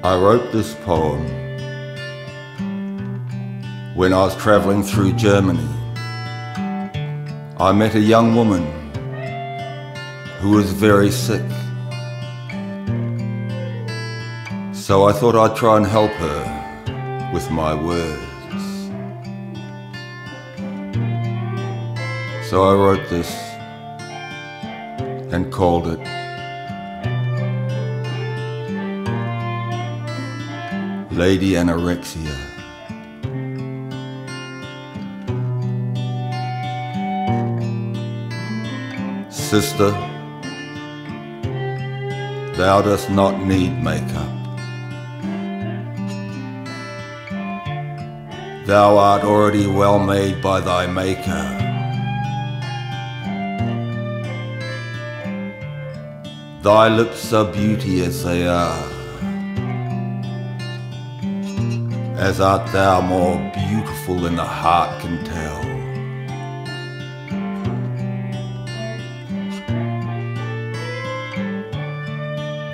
I wrote this poem when I was traveling through Germany. I met a young woman who was very sick, so I thought I'd try and help her with my words. So I wrote this and called it Lady Anorexia. Sister, thou dost not need makeup. Thou art already well made by thy Maker. Thy lips are beauty as they are, as art thou more beautiful than the heart can tell.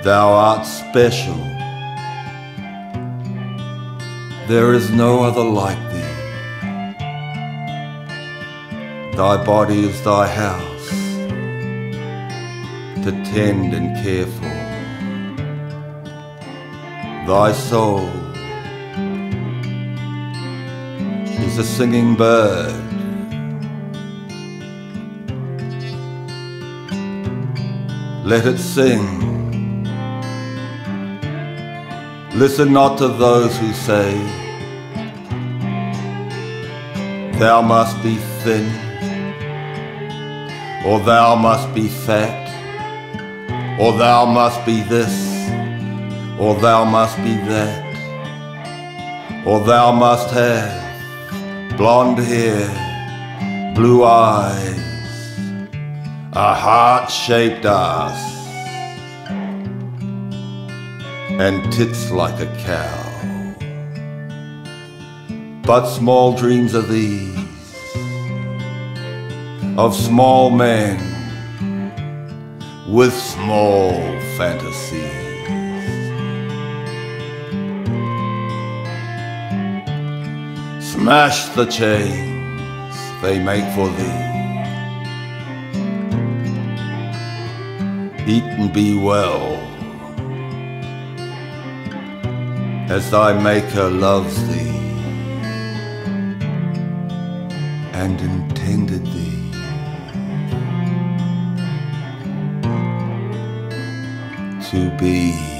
Thou art special, there is no other like thee. Thy body is thy house, to tend and care for. Thy soul is a singing bird. Let it sing. Listen not to those who say, thou must be thin, or thou must be fat, or thou must be this, or thou must be that, or thou must have blonde hair, blue eyes, a heart-shaped ass, and tits like a cow. But small dreams are these, of small men with small fantasies. Smash the chains they make for thee. Eat and be well, as thy Maker loves thee and intended thee to be.